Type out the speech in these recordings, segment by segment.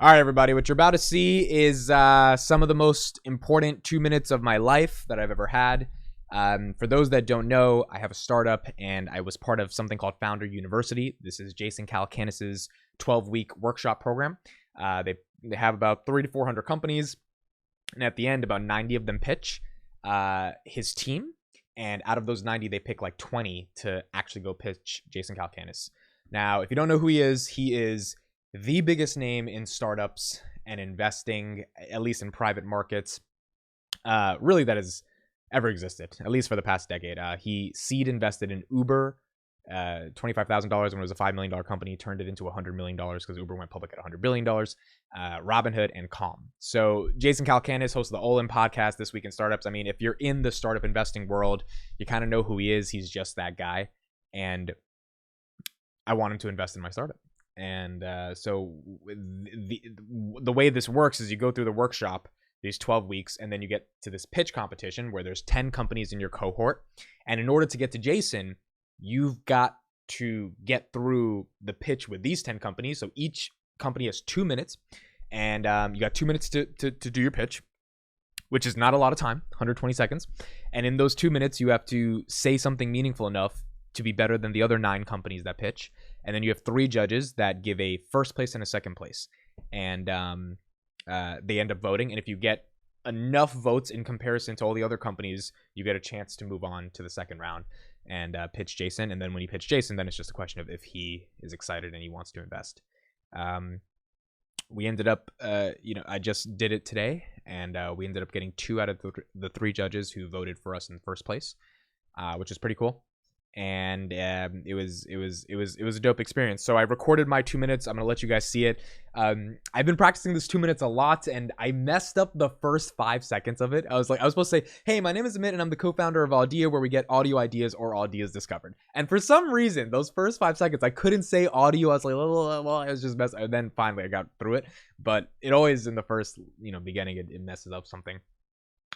All right, everybody, what you're about to see is some of the most important 2 minutes of my life that I've ever had. For those that don't know, I have a startup and I was part of something called Founder University. This is Jason Calcanis' 12-week workshop program. They have about 300 to 400 companies, and at the end, about 90 of them pitch his team. And out of those 90, they pick like 20 to actually go pitch Jason Calcanis. Now, if you don't know who he is the biggest name in startups and investing, at least in private markets, really that has ever existed, at least for the past decade. He seed invested in Uber, $25,000 when it was a $5 million company, turned it into $100 million because Uber went public at $100 billion, Robinhood, and Calm. So Jason Calcanis, host of the All In podcast, This Week in Startups. I mean, if you're in the startup investing world, you kind of know who he is. He's just that guy. And I want him to invest in my startup. And so the way this works is you go through the workshop, these 12 weeks, and then you get to this pitch competition where there's 10 companies in your cohort. And in order to get to Jason, you've got to get through the pitch with these 10 companies. So each company has 2 minutes, and you got 2 minutes to do your pitch, which is not a lot of time, 120 seconds. And in those 2 minutes, you have to say something meaningful enough to be better than the other 9 companies that pitch. And then you have 3 judges that give a first place and a second place. And they end up voting. And if you get enough votes in comparison to all the other companies, you get a chance to move on to the second round and pitch Jason. And then when you pitch Jason, then it's just a question of if he is excited and he wants to invest. We ended up, I just did it today, and we ended up getting 2 out of the 3 judges who voted for us in the first place, which is pretty cool. And it was a dope experience. So I recorded my 2 minutes. I'm gonna let you guys see it. I've been practicing this 2 minutes a lot, and I messed up the first 5 seconds of it. I was supposed to say, "Hey, my name is Amit, and I'm the co-founder of Audia, where we get audio ideas or ideas discovered." And for some reason, those first 5 seconds, I couldn't say audio. I was like, well, I was just messing. And then finally, I got through it. But it always in the first, beginning, it messes up something.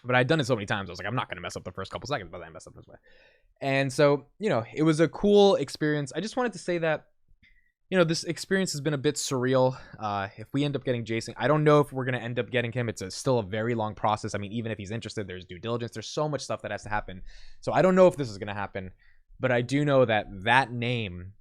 But I'd done it so many times, I was like, I'm not going to mess up the first couple seconds, but I messed up this way. And so, it was a cool experience. I just wanted to say that, this experience has been a bit surreal. If we end up getting Jason, I don't know if we're going to end up getting him. It's still a very long process. I mean, even if he's interested, there's due diligence. There's so much stuff that has to happen. So I don't know if this is going to happen, but I do know that name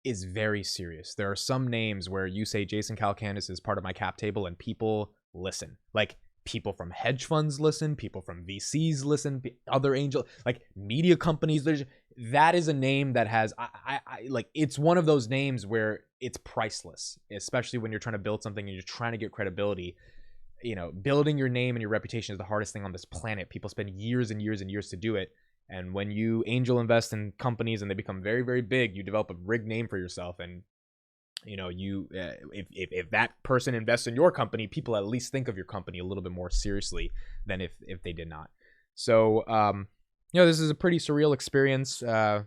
is very serious. There are some names where you say Jason Calcanis is part of my cap table and people listen. Like, people from hedge funds listen, people from VCs listen, other angel, like media companies. That is a name that has, I like, it's one of those names where it's priceless, especially when you're trying to build something and you're trying to get credibility. Building your name and your reputation is the hardest thing on this planet. People spend years and years and years to do it. And when you angel invest in companies and they become very, very big, you develop a rigged name for yourself. And if that person invests in your company, people at least think of your company a little bit more seriously than if they did not. So, this is a pretty surreal experience. I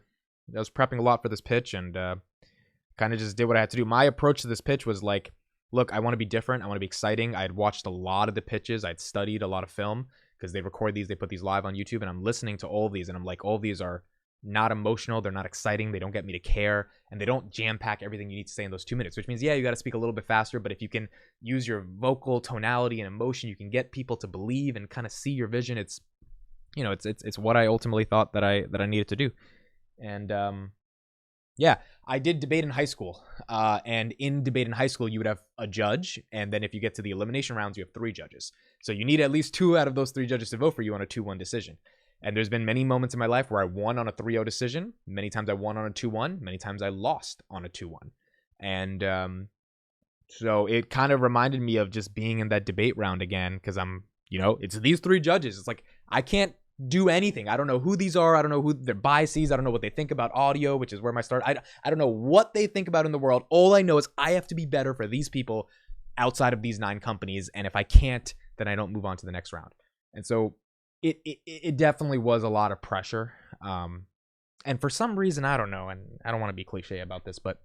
was prepping a lot for this pitch and kind of just did what I had to do. My approach to this pitch was like, look, I want to be different. I want to be exciting. I had watched a lot of the pitches. I'd studied a lot of film because they record these, they put these live on YouTube, and I'm listening to all of these, and I'm like, all of these are not emotional, they're not exciting, they don't get me to care, and they don't jam pack everything you need to say in those 2 minutes, which means, you got to speak a little bit faster, but if you can use your vocal tonality and emotion, you can get people to believe and kind of see your vision. It's what I ultimately thought that I needed to do. And I did debate in high school, and in debate in high school you would have a judge, and then if you get to the elimination rounds, you have 3 judges. So you need at least 2 out of those 3 judges to vote for you on a 2-1 decision. And there's been many moments in my life where I won on a 3-0 decision. Many times I won on a 2-1. Many times I lost on a 2-1. And so it kind of reminded me of just being in that debate round again, because it's these 3 judges. It's like, I can't do anything. I don't know who these are. I don't know who their biases. I don't know what they think about audio, which is where my start. I don't know what they think about in the world. All I know is I have to be better for these people outside of these 9 companies. And if I can't, then I don't move on to the next round. And so it definitely was a lot of pressure. And for some reason, I don't know, and I don't want to be cliche about this, but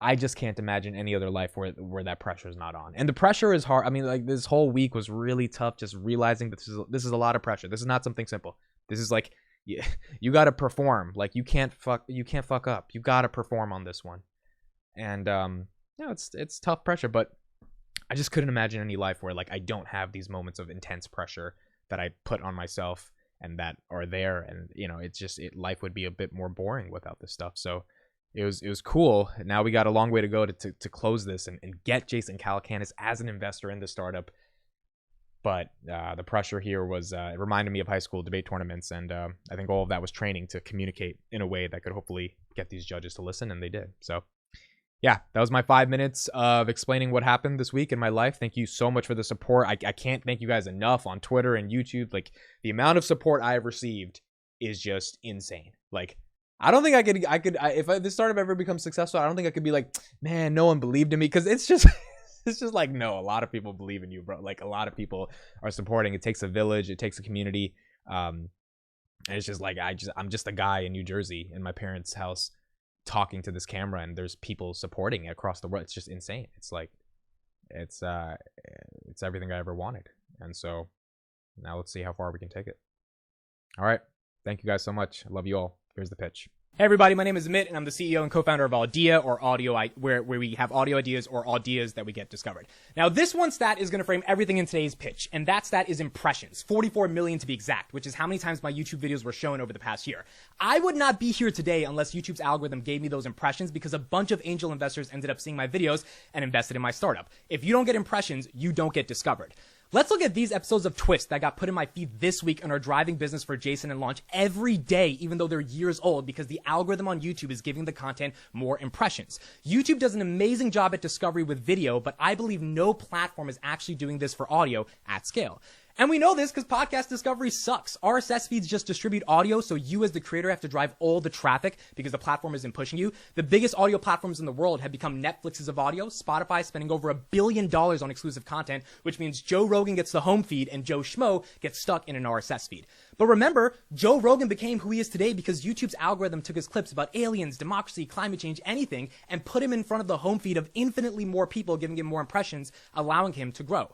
I just can't imagine any other life where that pressure is not on. And the pressure is hard. I mean, like, this whole week was really tough, just realizing that this is a lot of pressure. This is not something simple. This is like, you got to perform. Like, you can't fuck up. You got to perform on this one. And it's tough pressure, but I just couldn't imagine any life where like I don't have these moments of intense pressure that I put on myself and that are there. And, you know, life would be a bit more boring without this stuff. So it was cool. Now we got a long way to go to close this and get Jason Calacanis as an investor in the startup. But the pressure here was, it reminded me of high school debate tournaments. And I think all of that was training to communicate in a way that could hopefully get these judges to listen. And they did. So yeah, that was my 5 minutes of explaining what happened this week in my life. Thank you so much for the support. I can't thank you guys enough on Twitter and YouTube. Like, the amount of support I have received is just insane. Like, I don't think if this startup ever becomes successful, I don't think I could be like, man, no one believed in me. Because it's just like, no, a lot of people believe in you, bro. Like, a lot of people are supporting. It takes a village. It takes a community. And it's just like, I'm just a guy in New Jersey in my parents' house talking to this camera, and there's people supporting it across the world. It's just insane. It's like, it's everything I ever wanted. And so now let's see how far we can take it. All right. Thank you guys so much. I love you all. Here's the pitch. Hey everybody, my name is Amit and I'm the CEO and co-founder of Audia, or where we have audio ideas or ideas that we get discovered. Now this one stat is going to frame everything in today's pitch, and that stat is impressions, 44 million to be exact, which is how many times my YouTube videos were shown over the past year. I would not be here today unless YouTube's algorithm gave me those impressions, because a bunch of angel investors ended up seeing my videos and invested in my startup. If you don't get impressions, you don't get discovered. Let's look at these episodes of Twist that got put in my feed this week and are driving business for Jason and launch every day, even though they're years old, because the algorithm on YouTube is giving the content more impressions. YouTube does an amazing job at discovery with video, but I believe no platform is actually doing this for audio at scale. And we know this because podcast discovery sucks. RSS feeds just distribute audio, so you as the creator have to drive all the traffic because the platform isn't pushing you. The biggest audio platforms in the world have become Netflixes of audio. Spotify spending over $1 billion on exclusive content, which means Joe Rogan gets the home feed and Joe Schmo gets stuck in an RSS feed. But remember, Joe Rogan became who he is today because YouTube's algorithm took his clips about aliens, democracy, climate change, anything, and put him in front of the home feed of infinitely more people, giving him more impressions, allowing him to grow.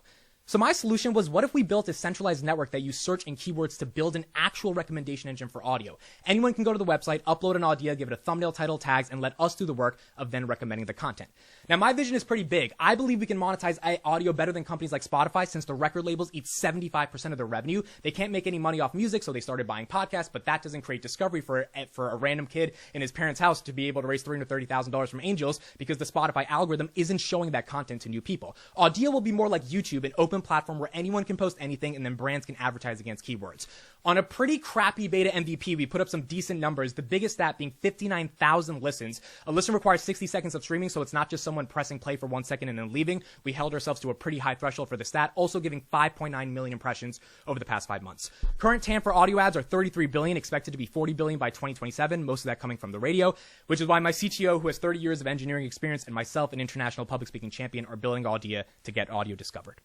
So my solution was, what if we built a centralized network that used search and keywords to build an actual recommendation engine for audio? Anyone can go to the website, upload an idea, give it a thumbnail, title, tags, and let us do the work of then recommending the content. Now, my vision is pretty big. I believe we can monetize audio better than companies like Spotify, since the record labels eat 75% of their revenue. They can't make any money off music, so they started buying podcasts, but that doesn't create discovery for a random kid in his parents' house to be able to raise $330,000 from angels, because the Spotify algorithm isn't showing that content to new people. Audio will be more like YouTube, an open platform where anyone can post anything and then brands can advertise against keywords. On a pretty crappy beta MVP, we put up some decent numbers, the biggest stat being 59,000 listens. A listen requires 60 seconds of streaming, so it's not just someone pressing play for 1 second and then leaving. We held ourselves to a pretty high threshold for the stat, also giving 5.9 million impressions over the past 5 months. Current TAM for audio ads are 33 billion, expected to be 40 billion by 2027, most of that coming from the radio, which is why my CTO, who has 30 years of engineering experience, and myself, an international public speaking champion, are building Audia to get audio discovered.